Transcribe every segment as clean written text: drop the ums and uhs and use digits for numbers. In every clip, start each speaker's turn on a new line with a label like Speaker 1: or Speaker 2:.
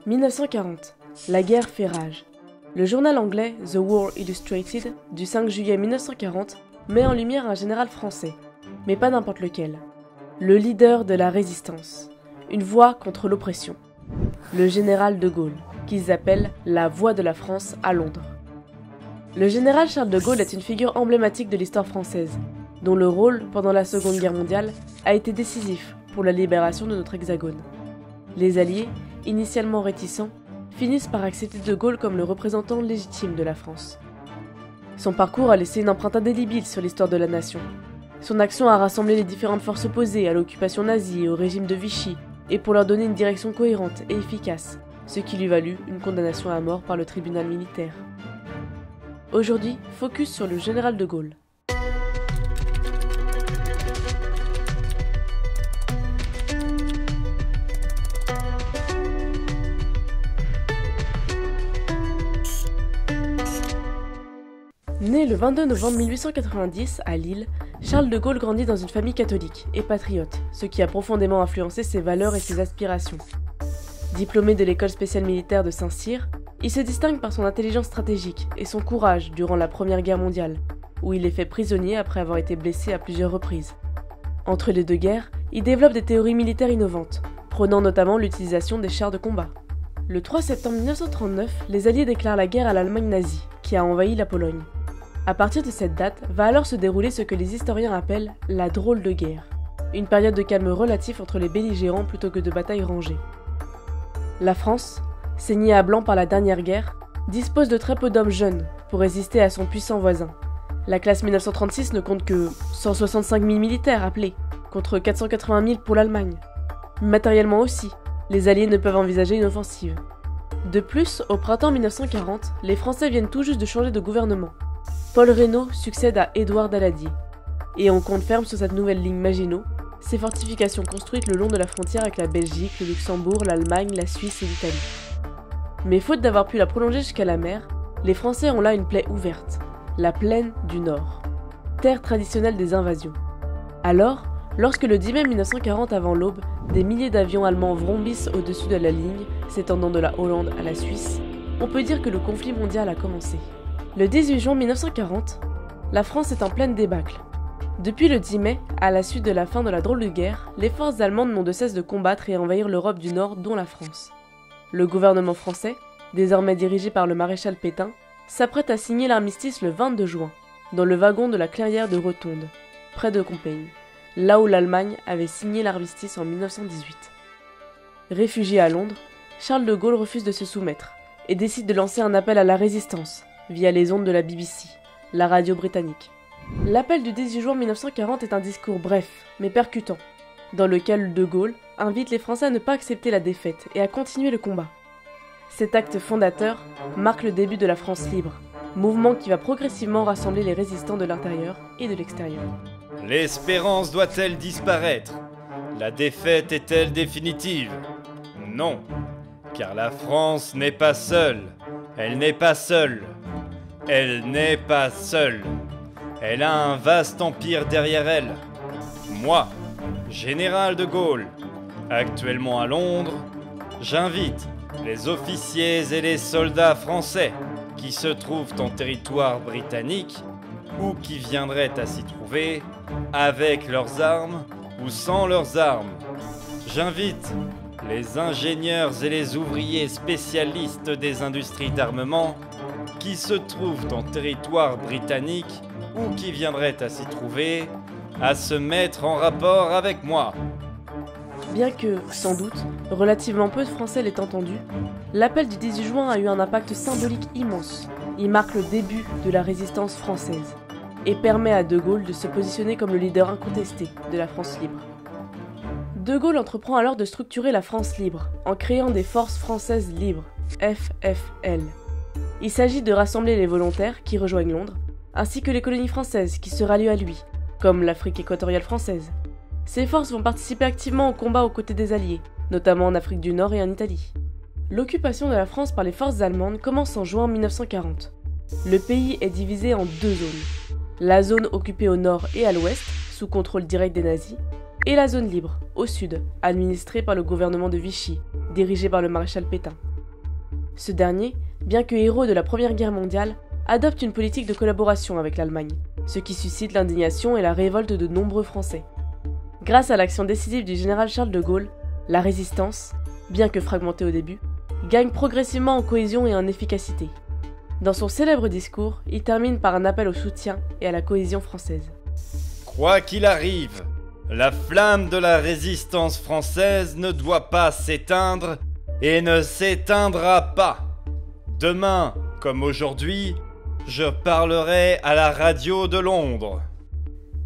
Speaker 1: 1940. La guerre fait rage. Le journal anglais The War Illustrated du 5 juillet 1940 met en lumière un général français, mais pas n'importe lequel. Le leader de la résistance. Une voix contre l'oppression. Le général de Gaulle, qu'ils appellent la voix de la France à Londres. Le général Charles de Gaulle est une figure emblématique de l'histoire française, dont le rôle, pendant la Seconde Guerre mondiale, a été décisif pour la libération de notre hexagone. Les Alliés, initialement réticents, finissent par accepter de Gaulle comme le représentant légitime de la France. Son parcours a laissé une empreinte indélébile sur l'histoire de la nation. Son action a rassemblé les différentes forces opposées à l'occupation nazie et au régime de Vichy, et pour leur donner une direction cohérente et efficace, ce qui lui valut une condamnation à mort par le tribunal militaire. Aujourd'hui, focus sur le général de Gaulle. Né le 22 novembre 1890 à Lille, Charles de Gaulle grandit dans une famille catholique et patriote, ce qui a profondément influencé ses valeurs et ses aspirations. Diplômé de l'école spéciale militaire de Saint-Cyr, il se distingue par son intelligence stratégique et son courage durant la Première Guerre mondiale, où il est fait prisonnier après avoir été blessé à plusieurs reprises. Entre les deux guerres, il développe des théories militaires innovantes, prônant notamment l'utilisation des chars de combat. Le 3 septembre 1939, les Alliés déclarent la guerre à l'Allemagne nazie, qui a envahi la Pologne. À partir de cette date, va alors se dérouler ce que les historiens appellent la drôle de guerre, une période de calme relatif entre les belligérants plutôt que de batailles rangées. La France, saignée à blanc par la dernière guerre, dispose de très peu d'hommes jeunes pour résister à son puissant voisin. La classe 1936 ne compte que 165 000 militaires appelés, contre 480 000 pour l'Allemagne. Matériellement aussi, les Alliés ne peuvent envisager une offensive. De plus, au printemps 1940, les Français viennent tout juste de changer de gouvernement. Paul Reynaud succède à Édouard Daladier. Et on compte ferme sur cette nouvelle ligne Maginot, ces fortifications construites le long de la frontière avec la Belgique, le Luxembourg, l'Allemagne, la Suisse et l'Italie. Mais faute d'avoir pu la prolonger jusqu'à la mer, les Français ont là une plaie ouverte, la plaine du Nord, terre traditionnelle des invasions. Alors, lorsque le 10 mai 1940 avant l'aube, des milliers d'avions allemands vrombissent au-dessus de la ligne, s'étendant de la Hollande à la Suisse, on peut dire que le conflit mondial a commencé. Le 18 juin 1940, la France est en pleine débâcle. Depuis le 10 mai, à la suite de la fin de la drôle de guerre, les forces allemandes n'ont de cesse de combattre et envahir l'Europe du Nord, dont la France. Le gouvernement français, désormais dirigé par le maréchal Pétain, s'apprête à signer l'armistice le 22 juin, dans le wagon de la clairière de Rotonde, près de Compiègne, là où l'Allemagne avait signé l'armistice en 1918. Réfugié à Londres, Charles de Gaulle refuse de se soumettre et décide de lancer un appel à la résistance, via les ondes de la BBC, la radio britannique. L'appel du 18 juin 1940 est un discours bref, mais percutant, dans lequel de Gaulle invite les Français à ne pas accepter la défaite et à continuer le combat. Cet acte fondateur marque le début de la France libre, mouvement qui va progressivement rassembler les résistants de l'intérieur et de l'extérieur.
Speaker 2: L'espérance doit-elle disparaître? La défaite est-elle définitive? Non, car la France n'est pas seule. Elle n'est pas seule. Elle n'est pas seule. Elle a un vaste empire derrière elle. Moi, général de Gaulle, actuellement à Londres, j'invite les officiers et les soldats français qui se trouvent en territoire britannique ou qui viendraient à s'y trouver avec leurs armes ou sans leurs armes. J'invite les ingénieurs et les ouvriers spécialistes des industries d'armement qui se trouvent en territoire britannique ou qui viendraient à s'y trouver, à se mettre en rapport avec moi.
Speaker 1: Bien que, sans doute, relativement peu de Français l'aient entendu, l'appel du 18 juin a eu un impact symbolique immense. Il marque le début de la résistance française et permet à De Gaulle de se positionner comme le leader incontesté de la France libre. De Gaulle entreprend alors de structurer la France libre, en créant des forces françaises libres, FFL. Il s'agit de rassembler les volontaires qui rejoignent Londres, ainsi que les colonies françaises qui se rallient à lui, comme l'Afrique équatoriale française. Ces forces vont participer activement au combat aux côtés des Alliés, notamment en Afrique du Nord et en Italie. L'occupation de la France par les forces allemandes commence en juin 1940. Le pays est divisé en deux zones. La zone occupée au nord et à l'ouest, sous contrôle direct des nazis, et la zone libre, au sud, administrée par le gouvernement de Vichy, dirigé par le maréchal Pétain. Ce dernier, bien que héros de la Première Guerre mondiale, adopte une politique de collaboration avec l'Allemagne, ce qui suscite l'indignation et la révolte de nombreux Français. Grâce à l'action décisive du général Charles de Gaulle, la résistance, bien que fragmentée au début, gagne progressivement en cohésion et en efficacité. Dans son célèbre discours, il termine par un appel au soutien et à la cohésion française.
Speaker 2: Quoi qu'il arrive, la flamme de la résistance française ne doit pas s'éteindre et ne s'éteindra pas. Demain, comme aujourd'hui, je parlerai à la radio de Londres.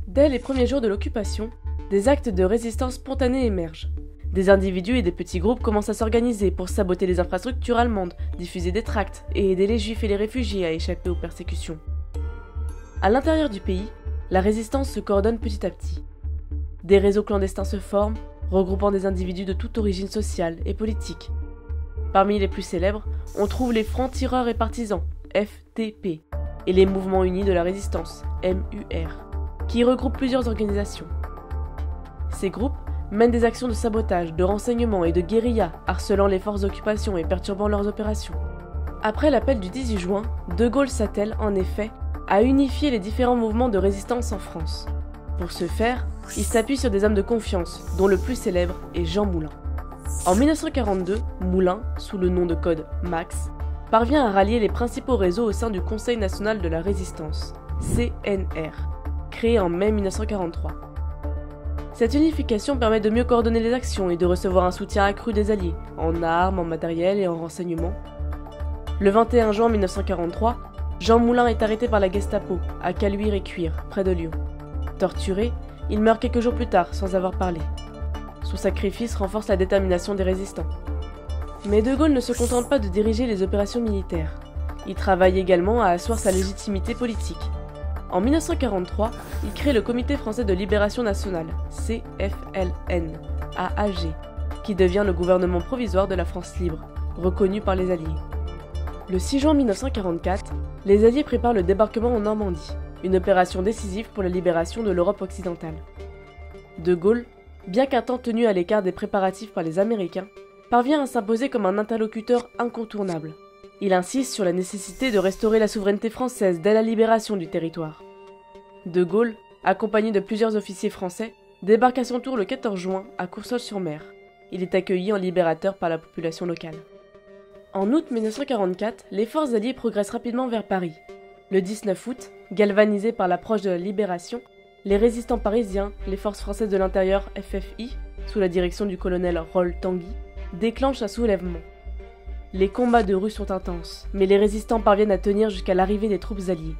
Speaker 1: Dès les premiers jours de l'occupation, des actes de résistance spontanés émergent. Des individus et des petits groupes commencent à s'organiser pour saboter les infrastructures allemandes, diffuser des tracts et aider les juifs et les réfugiés à échapper aux persécutions. À l'intérieur du pays, la résistance se coordonne petit à petit. Des réseaux clandestins se forment, regroupant des individus de toute origine sociale et politique. Parmi les plus célèbres, on trouve les francs-tireurs et partisans, FTP, et les mouvements unis de la résistance, MUR, qui regroupent plusieurs organisations. Ces groupes mènent des actions de sabotage, de renseignement et de guérilla, harcelant les forces d'occupation et perturbant leurs opérations. Après l'appel du 18 juin, De Gaulle s'attelle, en effet, à unifier les différents mouvements de résistance en France. Pour ce faire, il s'appuie sur des hommes de confiance, dont le plus célèbre est Jean Moulin. En 1942, Moulin, sous le nom de code Max, parvient à rallier les principaux réseaux au sein du Conseil national de la résistance, CNR, créé en mai 1943. Cette unification permet de mieux coordonner les actions et de recevoir un soutien accru des Alliés, en armes, en matériel et en renseignements. Le 21 juin 1943, Jean Moulin est arrêté par la Gestapo, à Caluire-et-Cuire, près de Lyon. Torturé, il meurt quelques jours plus tard, sans avoir parlé. Son sacrifice renforce la détermination des résistants. Mais De Gaulle ne se contente pas de diriger les opérations militaires. Il travaille également à asseoir sa légitimité politique. En 1943, il crée le Comité français de libération nationale, CFLN, AAG, qui devient le gouvernement provisoire de la France libre, reconnu par les Alliés. Le 6 juin 1944, les Alliés préparent le débarquement en Normandie, une opération décisive pour la libération de l'Europe occidentale. De Gaulle, bien qu'un temps tenu à l'écart des préparatifs par les Américains, parvient à s'imposer comme un interlocuteur incontournable. Il insiste sur la nécessité de restaurer la souveraineté française dès la libération du territoire. De Gaulle, accompagné de plusieurs officiers français, débarque à son tour le 14 juin à Courseulles-sur-Mer. Il est accueilli en libérateur par la population locale. En août 1944, les forces alliées progressent rapidement vers Paris. Le 19 août, galvanisés par l'approche de la libération, les résistants parisiens, les forces françaises de l'intérieur FFI, sous la direction du colonel Roll Tanguy, déclenchent un soulèvement. Les combats de rue sont intenses, mais les résistants parviennent à tenir jusqu'à l'arrivée des troupes alliées.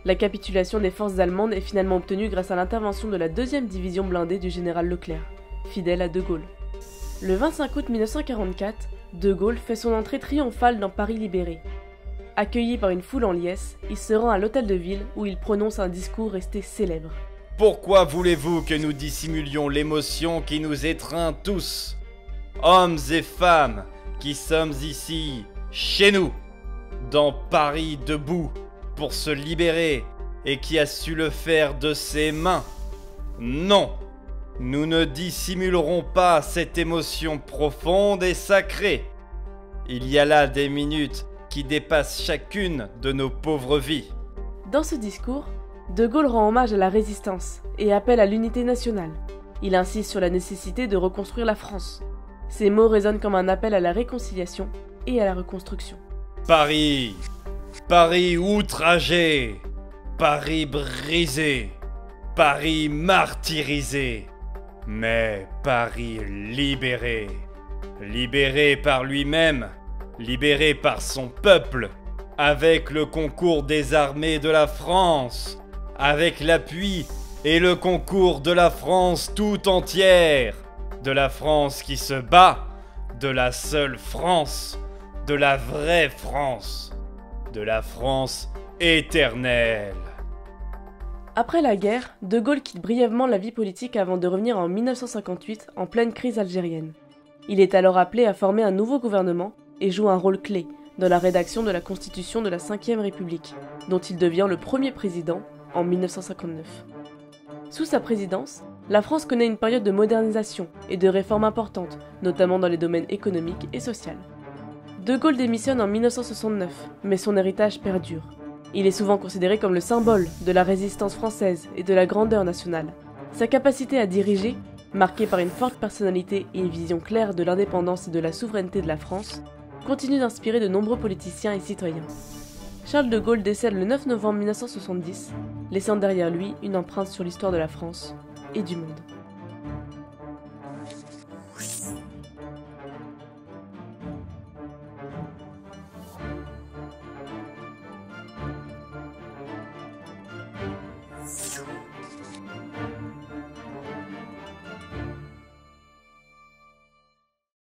Speaker 1: La capitulation des forces allemandes est finalement obtenue grâce à l'intervention de la 2e division blindée du général Leclerc, fidèle à De Gaulle. Le 25 août 1944, De Gaulle fait son entrée triomphale dans Paris libéré. Accueilli par une foule en liesse, il se rend à l'hôtel de ville où il prononce un discours resté célèbre.
Speaker 2: Pourquoi voulez-vous que nous dissimulions l'émotion qui nous étreint tous, hommes et femmes, qui sommes ici, chez nous, dans Paris debout, pour se libérer, et qui a su le faire de ses mains? Non, nous ne dissimulerons pas cette émotion profonde et sacrée. Il y a là des minutes qui dépassent chacune de nos pauvres vies.
Speaker 1: Dans ce discours, De Gaulle rend hommage à la résistance et appelle à l'unité nationale. Il insiste sur la nécessité de reconstruire la France. Ces mots résonnent comme un appel à la réconciliation et à la reconstruction.
Speaker 2: Paris, Paris outragé, Paris brisé, Paris martyrisé, mais Paris libéré, libéré par lui-même, libéré par son peuple, avec le concours des armées de la France, avec l'appui et le concours de la France tout entière, de la France qui se bat, de la seule France, de la vraie France, de la France éternelle.
Speaker 1: Après la guerre, De Gaulle quitte brièvement la vie politique avant de revenir en 1958 en pleine crise algérienne. Il est alors appelé à former un nouveau gouvernement et joue un rôle clé dans la rédaction de la Constitution de la Ve République, dont il devient le premier président en 1959. Sous sa présidence, la France connaît une période de modernisation et de réformes importantes, notamment dans les domaines économiques et sociaux. De Gaulle démissionne en 1969, mais son héritage perdure. Il est souvent considéré comme le symbole de la résistance française et de la grandeur nationale. Sa capacité à diriger, marquée par une forte personnalité et une vision claire de l'indépendance et de la souveraineté de la France, continue d'inspirer de nombreux politiciens et citoyens. Charles de Gaulle décède le 9 novembre 1970, laissant derrière lui une empreinte sur l'histoire de la France et du monde.